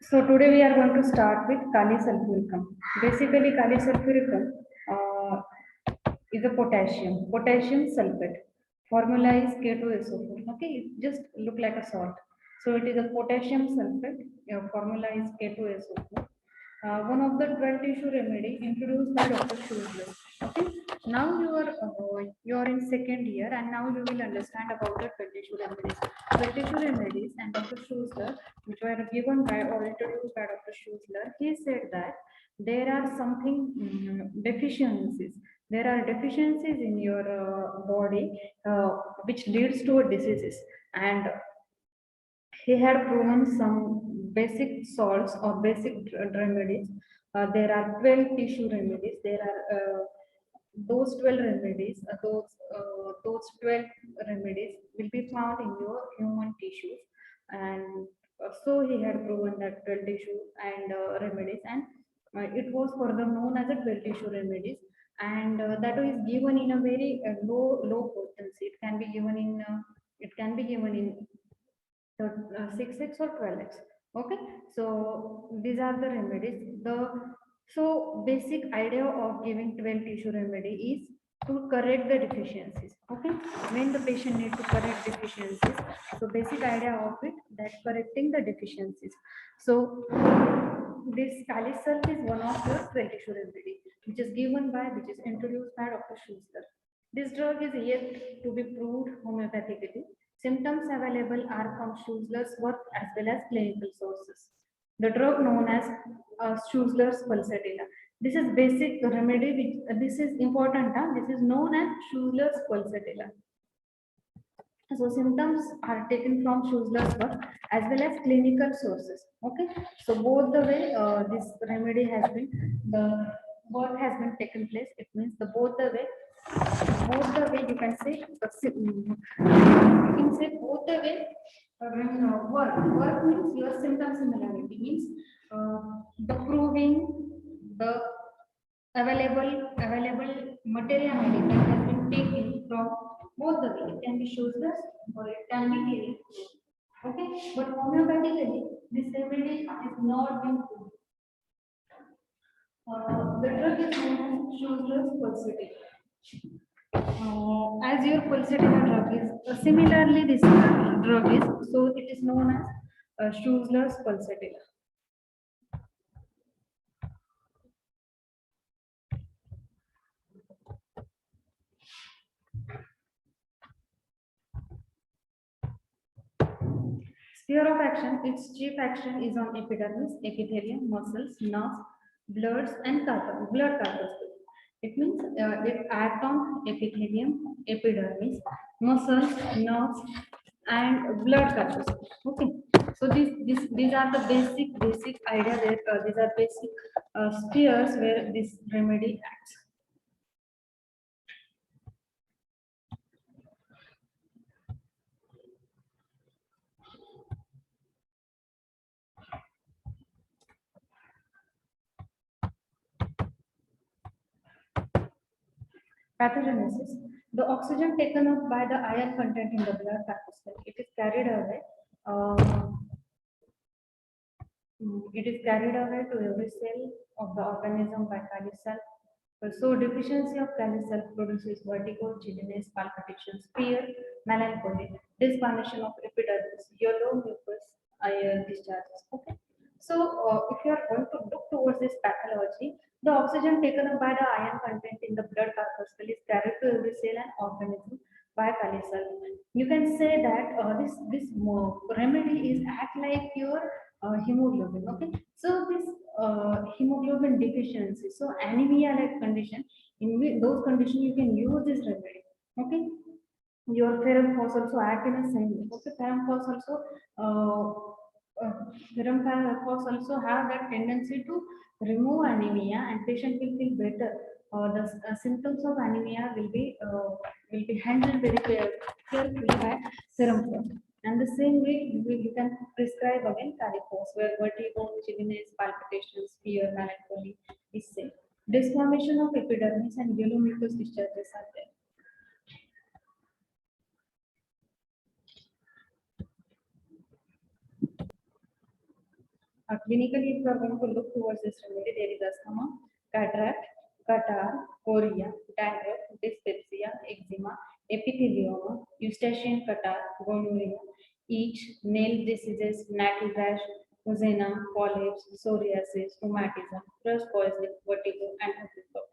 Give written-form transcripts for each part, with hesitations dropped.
So today we are going to start with Kali sulfuricum. Basically, Kali sulfuricum is a potassium sulfate. Formula is K2SO4. Okay, it just look like a salt. So it is a potassium sulfate. Formula is K2SO4. One of the 12 tissue remedy introduced by Dr. Schussler. Okay, now you are in second year, and now you will understand about the 12 tissue remedies. 12 tissue remedies and Dr. Schussler, which were given by or introduced by Dr. Schussler, he said that there are something deficiencies. There are deficiencies in your body which leads to diseases, and he had proven some basic salts or basic remedies. There are 12 tissue remedies. There are those 12 remedies, those 12 remedies will be found in your human tissues. And so he had proven that 12 tissue and remedies, and it was further known as a 12 tissue remedies. And that is given in a very low potency. It can be given in 6x or 12x. Okay, so these are the remedies. So basic idea of giving 12 tissue remedy is to correct the deficiencies. Okay, when the patient need to correct deficiencies, so basic idea of it, that correcting the deficiencies. So this Calisol is one of the 12 tissue remedy which is introduced by Dr. Schuster. This drug is yet to be proved homeopathically. Symptoms available are from Schussler's work as well as clinical sources. The drug known as Schussler's pulsatilla. This is basic remedy. This is important. This is known as Schussler's pulsatilla. So symptoms are taken from Schussler's work as well as clinical sources. Okay. So both the way this remedy has been, the work has been taken place. It means both the way you can say, both the way. When work means your symptom similarity means the proving the available materiality that has been taken from both the way. It can be Schussler's or it can be clinical. Okay, but homeopathically this remedy is not been proved. The drug is known as Schussler's pulsatilla. As your pulsatilla drug is similarly this drug is, so it is known as Schussler's pulsatilla. Sphere of action, its chief action is on epidermis, epithelium, muscles, nerves, blood corpuscles. It means it acts on epithelium, epidermis, muscles, nerves, and blood corpuscles. Okay. So these are the basic idea that these are basic spheres where this remedy acts. Pathogenesis. The oxygen taken up by the iron content in the blood corpuscle, it is carried away. It is carried away to every cell of the organism by Kali-cell. So deficiency of Kali-cell produces vertigo, giddiness, palpitations, fear, melancholy, discoloration of epidermis, yellow mucus, iron discharges. Okay. So if you are going to look towards this pathology, the oxygen taken up by the iron content in the blood corpuscle is carried to every cell and organism by Kali-cell. You can say that this remedy is act like your hemoglobin. Okay, so this hemoglobin deficiency, so anemia like condition, in those conditions you can use this remedy. Okay, your ferrum phos also act in the same way. Okay, ferrum phos also ferrum phos also have that tendency to remove anemia, and patient will feel better. The symptoms of anemia will be handled very carefully by serum phos. And the same way you can prescribe again Calipos, where vertigo, giddiness, palpitations, fear, melancholy is same. Disformation of epidermis and yellow mucus discharges are there. Clinically, if you are going to look towards this remedy, there is asthma, cataract, catarrh, chorea, dandruff, dyspepsia, eczema, epithelioma, eustachian catarrh, gonorrhea, itch, nail diseases, natal rash, eczema, polyps, psoriasis, rheumatism, thrush poisoning, vertigo, and whooping.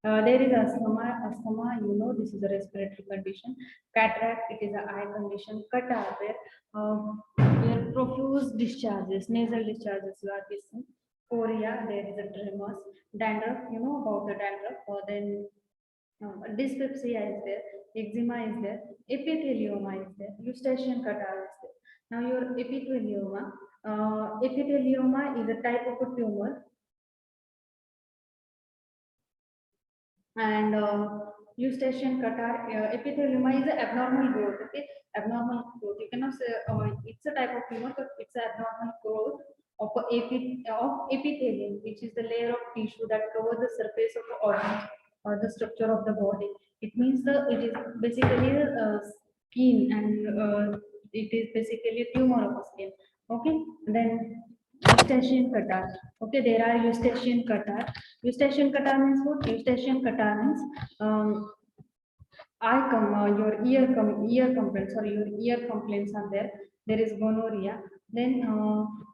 There is asthma, you know, this is a respiratory condition. Cataract, it is an eye condition. Catarrh, where profuse discharges, nasal discharges you are facing. Chorea, there is a tremors. Dandruff, you know about the dandruff. Then dyspepsia is there. Eczema is there. Epithelioma is there. Eustachian catarrh is there. Now your epithelioma is a type of a tumor, and eustachian catarrh epithelioma is an abnormal growth. Okay, abnormal growth. You cannot say it's a type of tumor, but it's an abnormal growth of epithelium, which is the layer of tissue that covers the surface of the organ or the structure of the body. It means it is basically skin, and it is basically a tumor of the skin. Okay, then eustachian catarrh. Okay, there are eustachian catarrh. Eustachian catarrh means what? Eustachian catarrh means ear complaints, or your ear complaints are there. There is gonorrhea. Then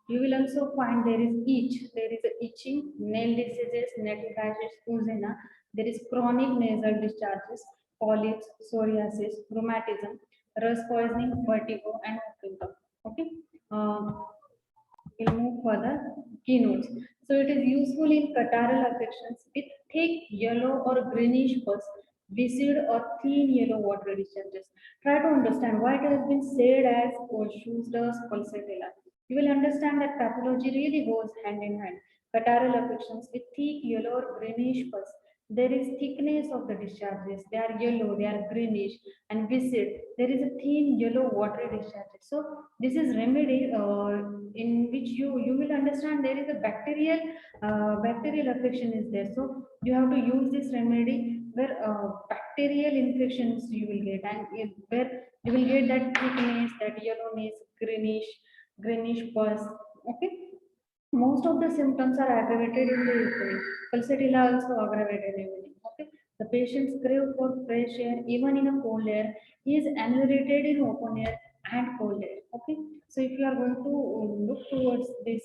you will also find there is itch. There is itching, nail diseases, natal rashes, eczema. There is chronic nasal discharges, polyps, psoriasis, rheumatism, rust poisoning, vertigo, and whooping cough. Okay. We'll move further. Keynotes. So it is useful in catarrhal affections with thick yellow or greenish pus, viscid or thin yellow watery discharges. Try to understand why it has been said as Schuster's pulsatilla. You will understand that pathology really goes hand in hand. Catarrhal affections with thick yellow or greenish pus. There is thickness of the discharges. They are yellow, they are greenish, and viscid. There is a thin yellow watery discharges. So this is remedy in which you will understand there is a bacterial affection is there. So you have to use this remedy where bacterial infections you will get, and where you will get that thickness, that yellowness, greenish pus. Okay, most of the symptoms are aggravated in the evening. Pulsatilla also aggravated evening. Okay, the patient's crave for fresh air even in a cold air is ameliorated in open air and cold air. Okay, so if you are going to look towards this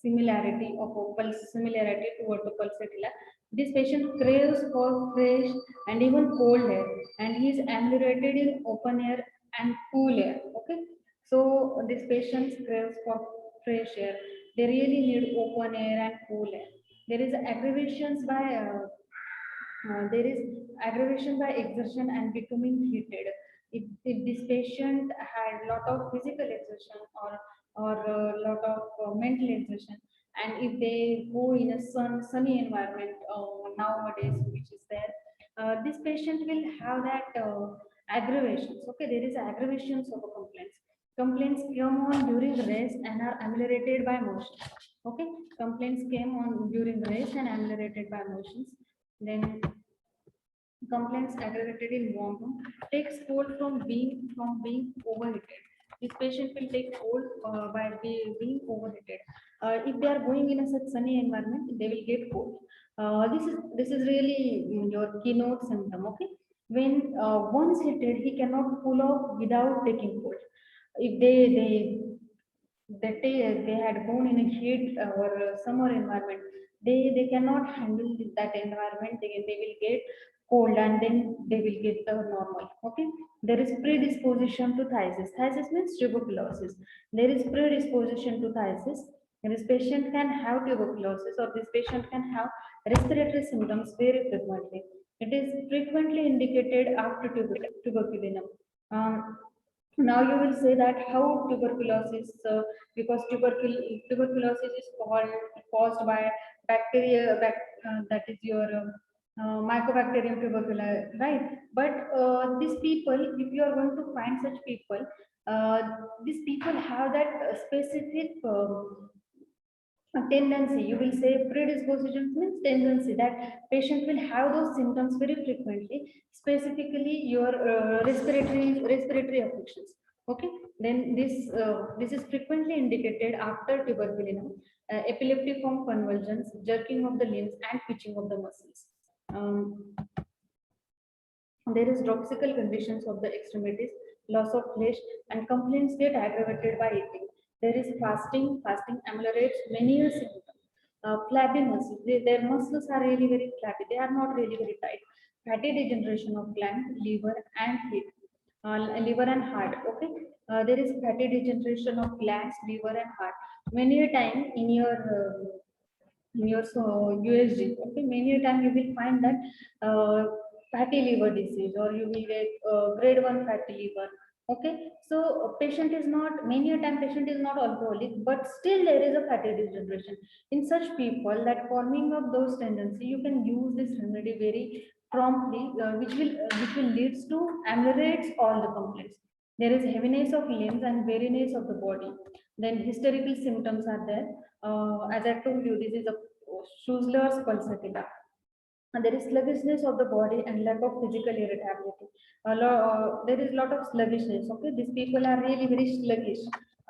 similarity towards the pulsatilla, this patient craves for fresh and even cold air, and he is ameliorated in open air and cool air. Okay, so this patient craves for fresh air. They really need open air and cool air. There is aggravations by there is aggravation by exertion and becoming heated. If this patient had lot of physical exertion, or a lot of mental exertion, and if they go in a sunny environment nowadays, which is there, this patient will have that aggravations. Okay, there is aggravations of complaints. Complaints come on during rest and are ameliorated by motion. Okay, complaints came on during rest and ameliorated by motions. Then complaints aggravated in warm room takes cold from being overheated. This patient will take cold by being overheated. If they are going in a such sunny environment, they will get cold. This is really your keynote symptom. Okay, when once heated, he cannot cool off without taking cold. If they had gone in a heat or summer environment, they cannot handle that environment. They will get cold, and then they will get the normal. Okay, there is predisposition to phthisis. Phthisis means tuberculosis. There is predisposition to phthisis, and this patient can have tuberculosis, or this patient can have respiratory symptoms very frequently. It is frequently indicated after tuberculin. um, Now you will say that how tuberculosis, because tuberculosis is caused by bacteria, that is your Mycobacterium tuberculosis, right? But these people, if you are going to find such people, these people have that specific a tendency. You will say predisposition means tendency, that patient will have those symptoms very frequently, specifically your respiratory affections. Okay, then this is frequently indicated after tuberculinum, epileptiform convulsions, jerking of the limbs, and twitching of the muscles. Um, there is dropsical conditions of the extremities, loss of flesh, and complaints get aggravated by eating. There is fasting. Fasting ameliorates many a symptom. Flabby muscles, their muscles are really very flabby. They are not really very tight. Fatty degeneration of gland, liver, and heat. Liver and heart. Okay, there is fatty degeneration of glands, liver, and heart. Many a time in your USG, okay, many a time you will find that fatty liver disease, or you will get grade 1 fatty liver. Okay, so patient is not, many a time patient is not alcoholic, but still there is a fatty degeneration. In such people, that forming of those tendency, you can use this remedy very promptly, which will leads to ameliorates all the complaints. There is heaviness of limbs and weariness of the body. Then hysterical symptoms are there. As I told you, this is a Schussler's pulsatilla. And there is sluggishness of the body and lack of physical irritability. There is lot of sluggishness. Okay, these people are really very sluggish,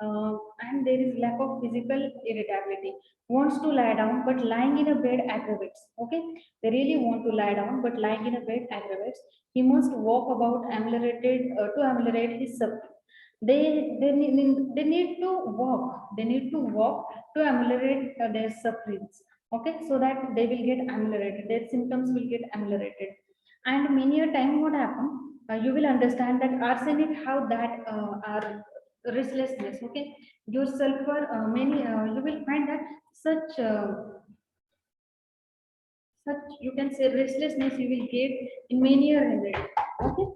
and there is lack of physical irritability. Wants to lie down, but lying in a bed aggravates. Okay, they really want to lie down, but lying in a bed aggravates. He must walk about ameliorated to ameliorate his suffering. They need to walk. They need to walk to ameliorate their sufferings. Okay, so that they will get ameliorated, their symptoms will get ameliorated. And many a time what happen, you will understand that arsenic how that are restlessness. Okay, your sulfur, many you will find that such you can say restlessness you will get in many a remedy. Okay,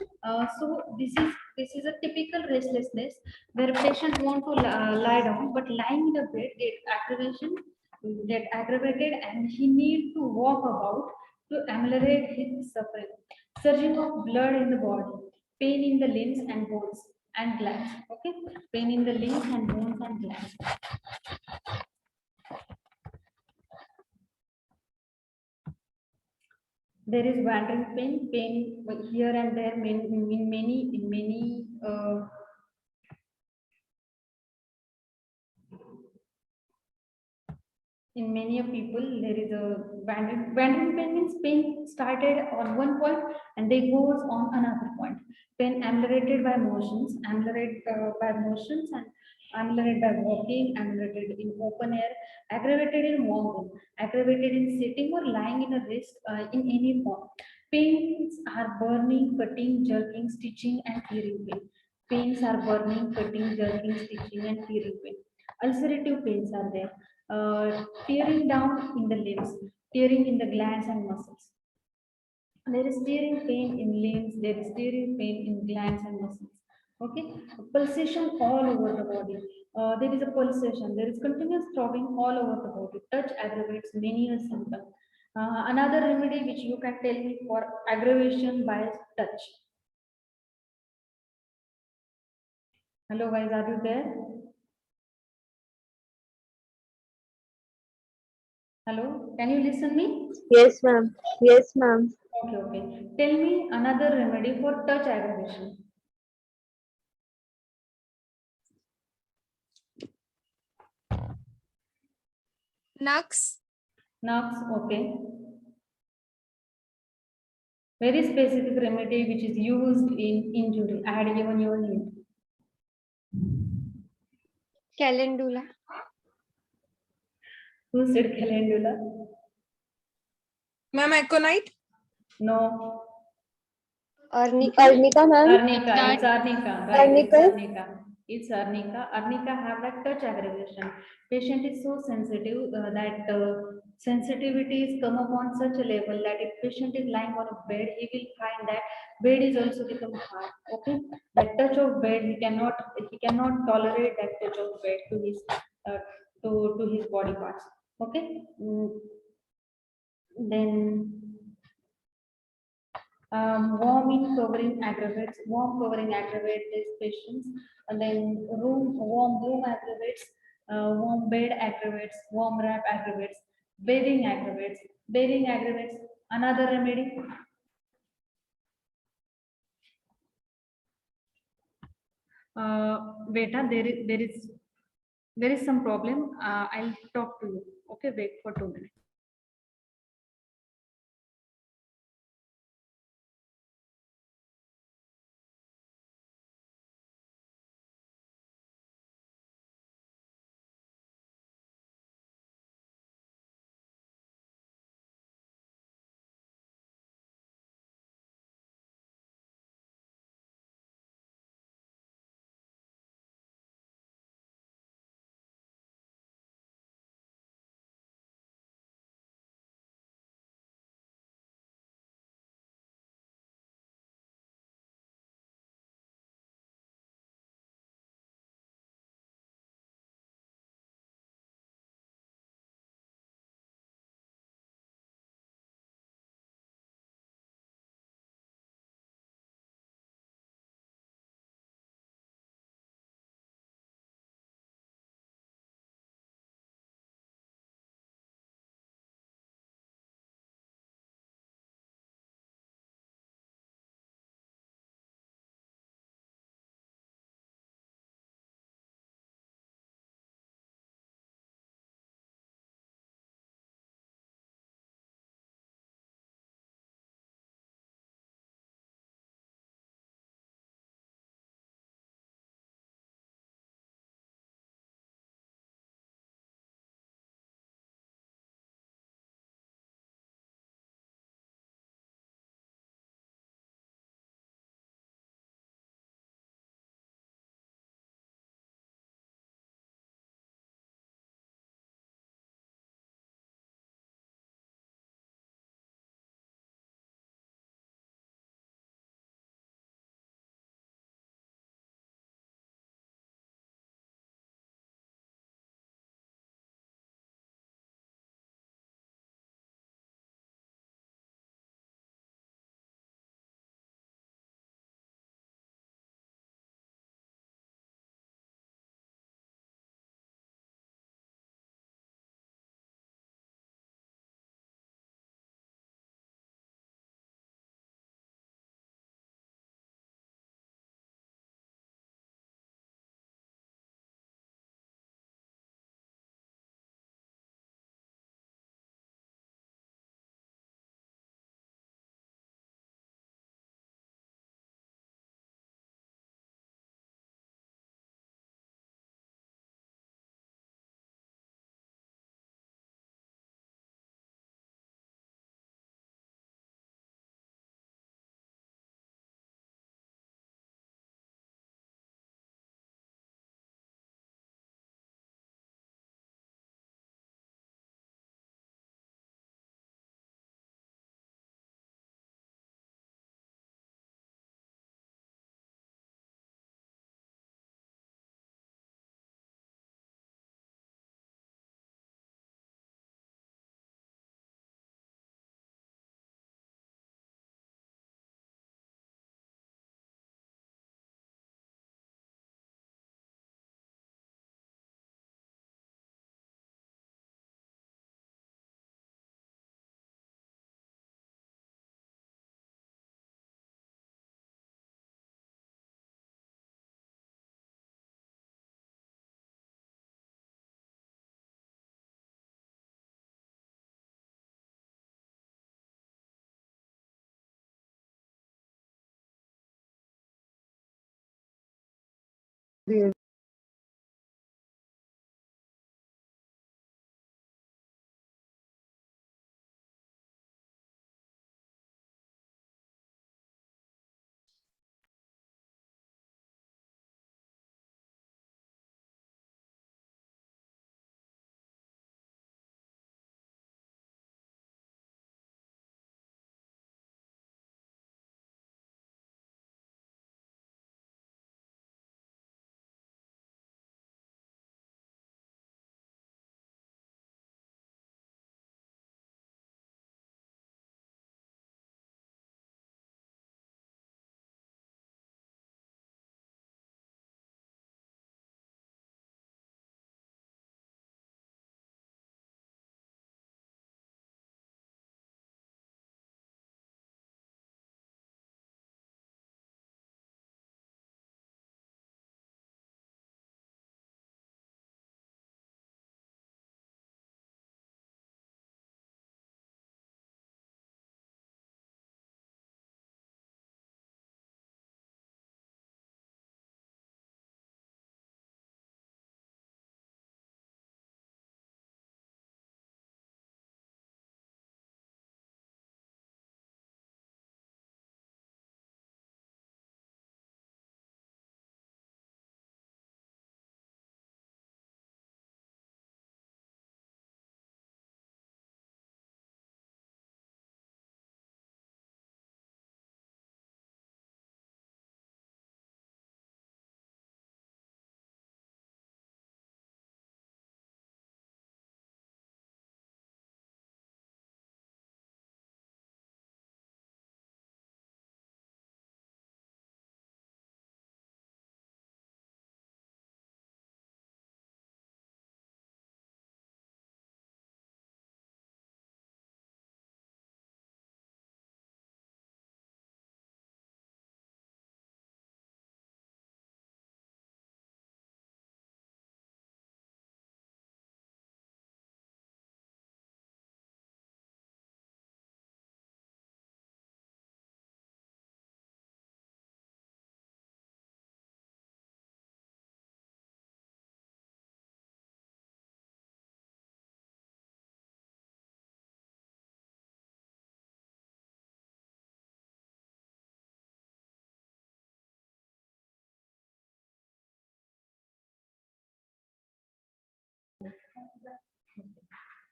so this is a typical restlessness where patient want to lie down, but lying in a bed get aggravated, and he need to walk about to ameliorate his suffering. Surging of blood in the body, pain in the limbs and bones and glands. Okay, pain in the limbs and bones and glands. There is wandering pain here and there, in many of people. There is a wandering pain means pain started on one point and they goes on another point. Pain ameliorated by motions, and ameliorated by walking, ameliorated in open air, aggravated in warm room, aggravated in sitting or lying in a rest, in any form. Pains are burning, cutting, jerking, stitching, and tearing pain. Pains are burning, cutting, jerking, stitching, and tearing pain. Ulcerative pains are there, tearing down in the limbs, tearing in the glands and muscles. There is tearing pain in limbs, there is tearing pain in glands and muscles. Okay, pulsation all over the body. There is a pulsation, there is continuous throbbing all over the body. Touch aggravates many a symptom. Another remedy which you can tell me for aggravation by touch. Hello guys, are you there? Hello, can you listen me? Yes, ma'am. Yes, ma'am. Okay, okay. Tell me another remedy for touch aggravation. Nux. Nux, okay. Very specific remedy which is used in injury. I had given you a hint. Calendula. Who said calendula? Ma'am, Aconite. No. Arnica. Arnica, ma'am. Arnica. It's arnica. Right. It's Arnica. arnica. It's arnica. Arnica have that touch aggravation. Patient is so sensitive that sensitivity is come upon such a level that if patient is lying on a bed, he will find that bed is also become hard. Okay, that touch of bed he cannot tolerate that touch of bed to his uh, to his body parts. Okay, then warm covering aggravates these patients, and then warm room aggravates, warm bed aggravates, warm wrap aggravates, bathing aggravates. Another remedy, Wait, there is some problem. I'll talk to you. Okay, wait for 2 minutes.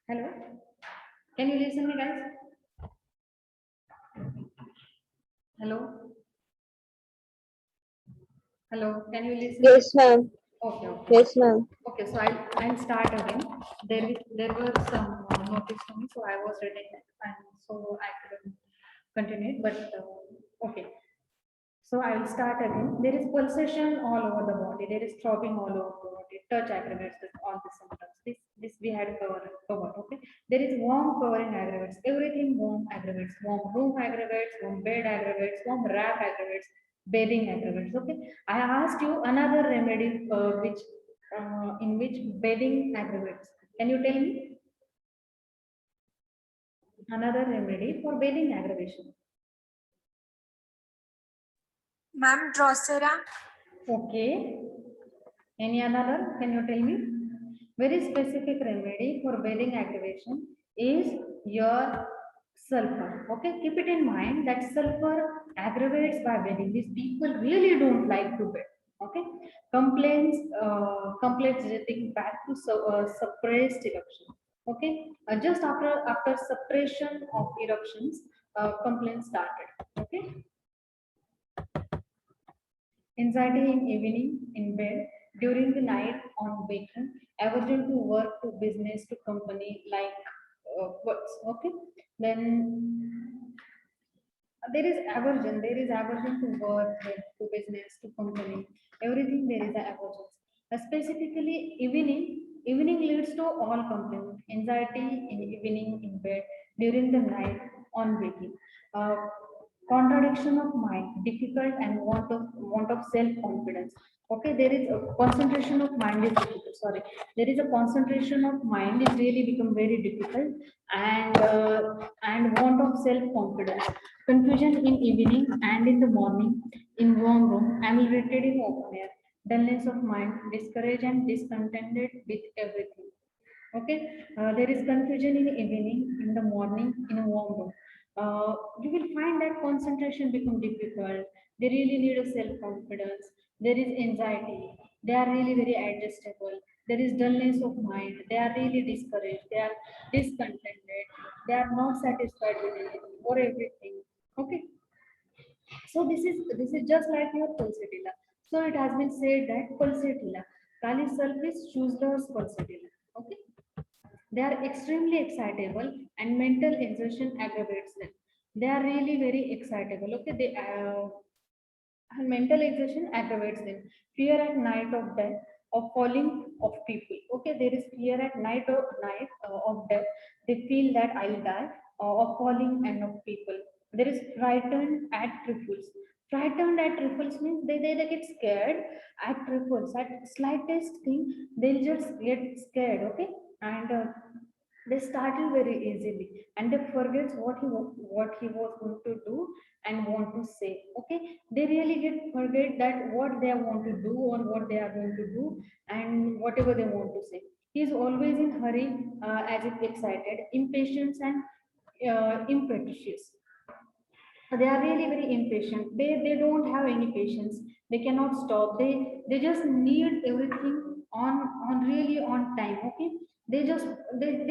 Hello, can you listen me, guys? Hello, hello, can you listen? Yes, ma'am. Okay, okay. Yes, ma'am. Okay, so I'll start again. There were some notice for me, so I was reading it, and so I couldn't continue it. But okay, so I will start again. There is pulsation all over the body. There is throbbing all over the body. Touch aggravates all the symptoms. This we had covered. Okay. There is warm covering aggravates. Everything warm aggravates. Warm room aggravates. Warm bed aggravates. Warm wrap aggravates. Bathing aggravates. Okay. I asked you another remedy which in which bathing aggravates. Can you tell me another remedy for bathing aggravation? Ma'am, Drosera. Okay. Any another? Can you tell me? Very specific remedy for bathing aggravation is your sulfur. Okay, keep it in mind that sulfur aggravates by bathing. These people really don't like to bathe. Okay, complaints getting back to suppressed eruption. Okay, just after suppression of eruptions, complaints started. Okay, anxiety in evening in bed, during the night on waking, aversion to work, to business, to company, like works. Okay, then there is aversion to work, to business, to company, everything there is an aversion. Specifically, evening leads to all complaints, anxiety in evening in bed, during the night on waking. Uh, Contradiction of mind, difficult and want of self-confidence. Okay, there is a concentration of mind is difficult. Sorry, there is a concentration of mind is really become very difficult, and want of self-confidence. Confusion in evening and in the morning, in warm room, and irritated in open air. Dullness of mind, discouraged and discontented with everything. Okay, there is confusion in the evening, in the morning, in a warm room. You will find that concentration become difficult. They really need a self-confidence. There is anxiety. They are really very adjustable. There is dullness of mind. They are really discouraged. They are discontented. They are not satisfied with anything or everything. Okay. So this is just like your pulsatilla. So it has been said that pulsatilla, Kali sulfis Schussler's pulsatilla. Okay. They are extremely excitable and mental exertion aggravates them. They are really very excitable. Okay, and mental exertion aggravates them. Fear at night of death, of falling of people. Okay, there is fear at night of death. They feel that I'll die, of falling and of people. There is frightened at trifles. Frightened at trifles means they get scared at trifles. At slightest thing, they'll just get scared. Okay, and they startle very easily, and they forget what he was going to do and want to say. Okay, they really get forget that what they want to do or what they are going to do and whatever they want to say. He is always in hurry, as if excited, impatient, and impetuous. They are really very impatient. They don't have any patience. They cannot stop. They just need everything on really on time. Okay, they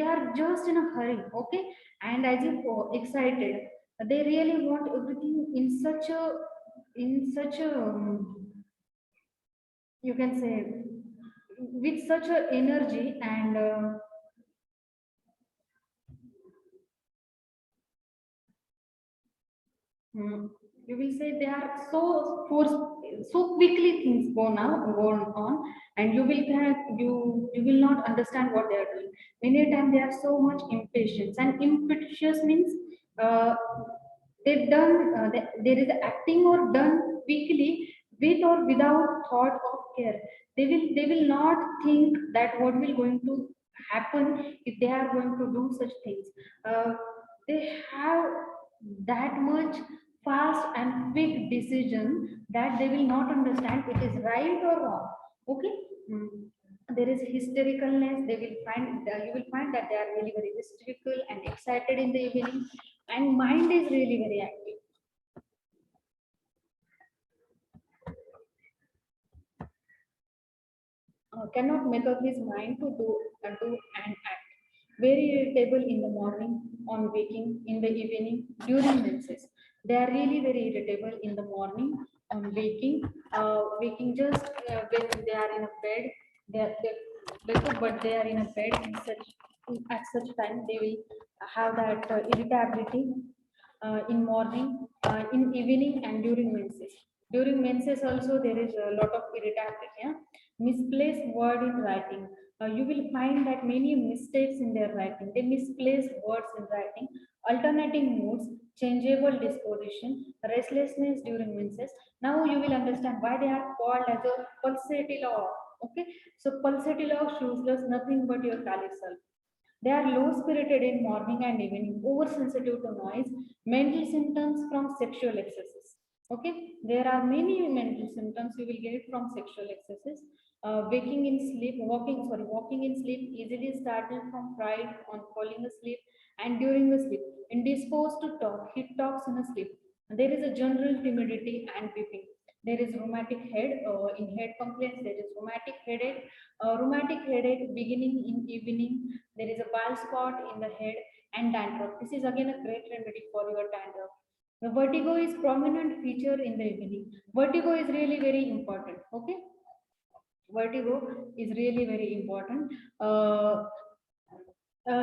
are just in a hurry. Okay, and as if excited, they really want everything in such a you can say with such a energy, and you will say they are so quickly things go on, and you will not understand what they are doing. Many times they are so much impatient, and impetuous means uh, there is acting or done quickly with or without thought of care. They will not think that what will going to happen if they are going to do such things. They have that much fast and quick decision that they will not understand it is right or wrong. Okay. Mm. There is hystericalness. You will find that they are really very hysterical and excited in the evening, and mind is really very active. cannot make up his mind to do and act. Very irritable in the morning, on waking, in the evening, during menses. They are really very irritable in the morning, on waking, waking just when they are in a bed. They wake up, but they are in a bed. At such time, they will have that irritability in morning, in evening, and during menses. During menses also there is a lot of irritability. Yeah? Misplaced word in writing. You will find that many mistakes in their writing. They misplace words in writing. Alternating moods, changeable disposition, restlessness during menses. Now you will understand why they are called as a pulsatile. Okay, so pulsatile shows us nothing but your Kali self. They are low spirited in morning and evening, oversensitive to noise, mental symptoms from sexual excesses. Okay, there are many mental symptoms you will get from sexual excesses. Waking in sleep, walking in sleep, easily startled from fright on falling asleep and during the sleep, indisposed to talk, he talks in a sleep. There is a general timidity and weeping. There is rheumatic head, in head complaints, there is rheumatic headache beginning in evening, there is a bald spot in the head and dandruff. This is again a great remedy for your dandruff. The vertigo is prominent feature in the evening. Vertigo is really very important. Okay, vertigo is really very important.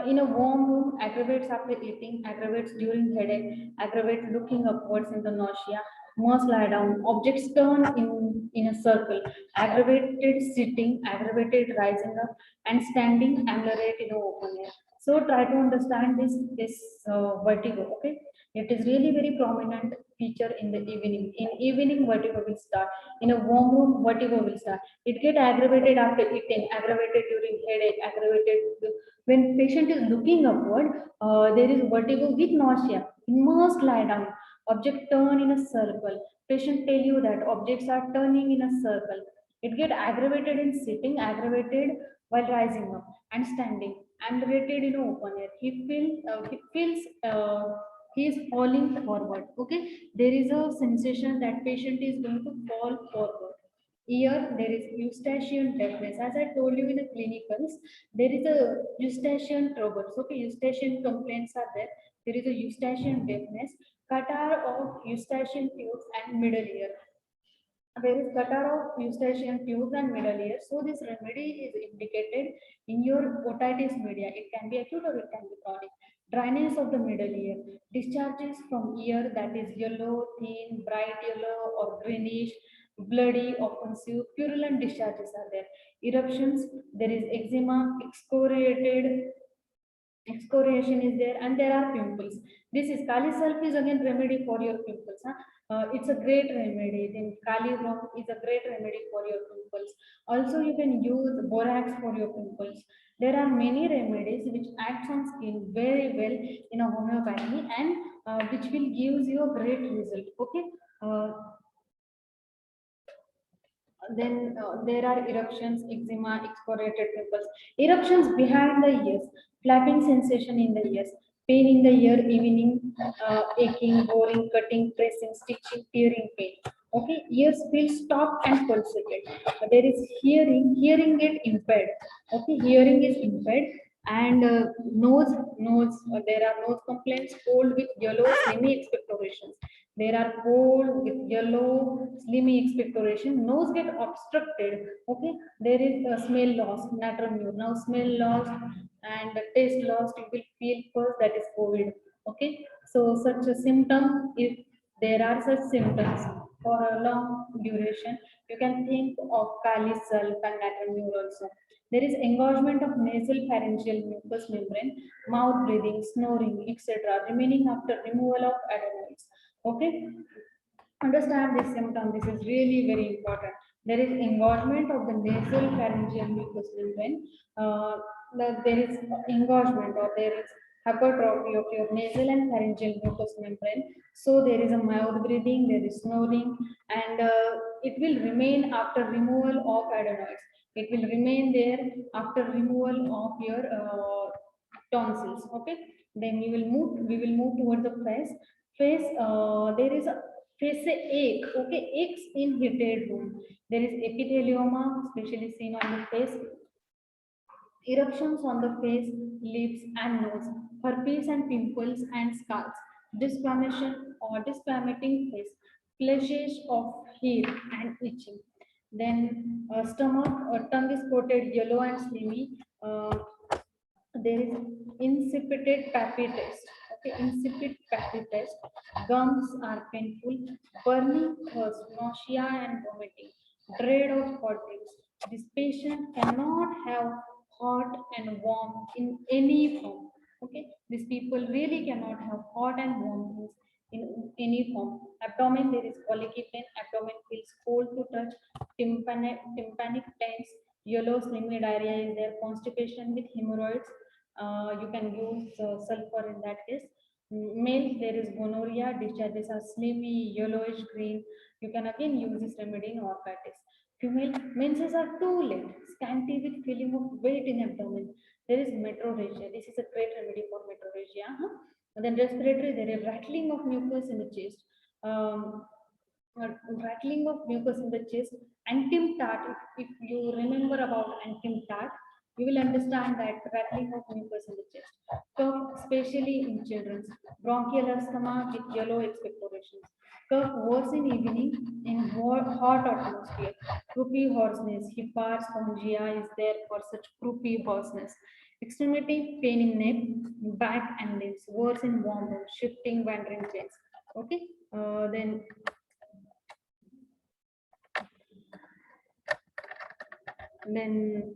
In a warm room, aggravates after eating, aggravates during headache, aggravates looking upwards in the nausea, must lie down, objects turn in a circle, aggravated sitting, aggravated rising up, and standing, ameliorate in the open air. So try to understand this vertigo, okay? It is really very prominent feature in the evening. In evening, vertigo will start. In a warm room, vertigo will start. It get aggravated after eating, aggravated during headache, aggravated when patient is looking upward, there is vertigo with nausea. He must lie down. Object turn in a circle. Patient tell you that objects are turning in a circle. It get aggravated in sitting, aggravated while rising up and standing, aggravated in open air. He feels he is falling forward. Okay, there is a sensation that patient is going to fall forward. Here there is eustachian deafness. As I told you in the clinicals, there is a eustachian troubles. Okay, eustachian complaints are there. There is a eustachian deafness, catarrh of eustachian tubes and middle ear. There is catarrh of eustachian tubes and middle ear. So this remedy is indicated in your otitis media. It can be acute or it can be chronic. Dryness of the middle ear. Discharges from ear that is yellow, thin, bright yellow or greenish, bloody, offensive, purulent discharges are there. Eruptions, there is eczema, excoriation is there, and there are pimples. This is Kali self is again remedy for your pimples. Huh? It's a great remedy. Then Kali Ram is a great remedy for your pimples. Also, you can use borax for your pimples. There are many remedies which acts on skin very well in a homeopathy and which will gives you a great result. Okay. Then there are eruptions, eczema, excoriated pimples. Eruptions behind the ears, flapping sensation in the ears, pain in the ear, evening, aching, boring, cutting, pressing, stitching, tearing pain. Okay, ears feel stopped and pulsated. There is hearing get impaired. Okay, hearing is impaired. And there are nose complaints, cold with yellow semi expectorations. There are cold with yellow, slimy expectoration. Nose get obstructed. Okay. There is a smell loss, natural new. Now smell loss and taste loss. You will feel first that is COVID. Okay. So such a symptom, if there are such symptoms for a long duration, you can think of Kali self and natural new also. There is engorgement of nasal pharyngeal mucous membrane, mouth breathing, snoring, etc. remaining after removal of adenoids. Okay, understand this symptom. This is really very important. There is engorgement of the nasal pharyngeal mucous membrane. There is engorgement or there is hypertrophy of your nasal and pharyngeal mucous membrane. So there is a mouth breathing, there is snoring, and it will remain after removal of adenoids. It will remain there after removal of your tonsils. Okay. Then we will move towards the face. There is a face से ache, okay, aches in heated room. There is epithelioma, especially seen on the face, eruptions on the face, lips, and nose, herpes and pimples and scars, desquamation or desquamating face, flashes of hair and itching. Then stomach, tongue is coated yellow and slimy. There is insipid papillary. Okay, insipid papillary. Gums are painful, burning thirst, nausea and vomiting, dread of hot drinks. This patient cannot have hot and warm in any form. Okay, these people really cannot have hot and warm things in any form. Abdomen, there is colicky pain. Abdomen feels cold to touch. Tympanic pains. Yellow slimy diarrhea is there. Constipation with hemorrhoids. You can use sulfur in that case. Male, there is gonorrhea. Discharges are slimy, yellowish green. You can again use this remedy in orchitis. Female, menses are too late, scanty with feeling of weight in abdomen. There is metrorrhagia. This is a great remedy for metrorrhagia. And then respiratory, there is rattling of mucus in the chest. Rattling of mucus in the chest. Antim tart, if you remember about antim tart, you will understand that rattling of mucus in the chest. Cough, especially in children. Bronchial asthma with yellow expectorations. Cough worse in evening in hot atmosphere. Croupy hoarseness. Hyperspongia is there for such croupy hoarseness. Extremity pain in neck, back and limbs. Worse in warm room. Shifting, wandering chains. Okay. Then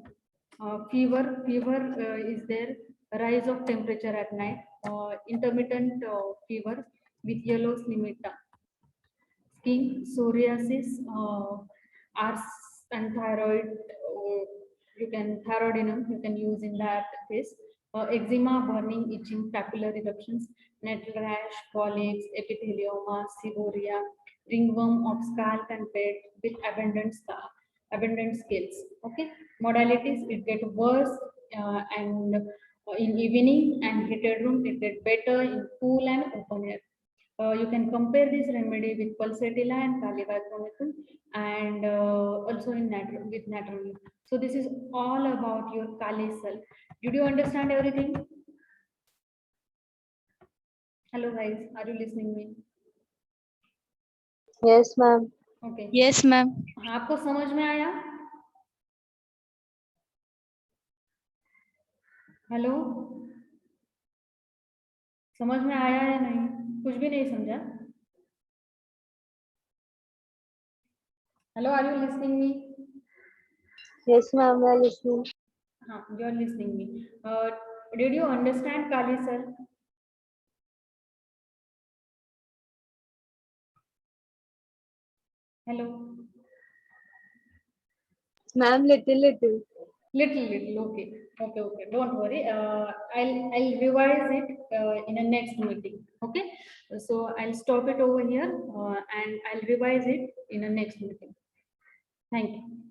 fever is there, rise of temperature at night, intermittent fever with yellow slimy tongue, skin psoriasis, ars and thyroid, you can thyroidinum you can use in that case, eczema, burning, itching, papillary eruptions, nettle rash, colics, epithelioma, seborrhea, ringworm of scalp and pet with abundant scales. Okay, modalities, it get worse and in evening and heated room, it get better in cool and open air. You can compare this remedy with pulsatilla and Calivatromycin, and also in natural with natural. So this is all about your Kali cell. Did you understand everything? Hello guys, are you listening me? Yes, ma'am. Okay. Yes, ma'am. आपको समझ में आया? Hello, समझ में आया या नहीं? कुछ भी नहीं समझा? Hello, are you listening me? Yes, ma'am. We are listening. You are listening me. Did you understand Kali cell? Hello. Ma'am, little. Little. Okay. Don't worry. I'll revise it in a next meeting. Okay. So I'll stop it over here and I'll revise it in a next meeting. Thank you.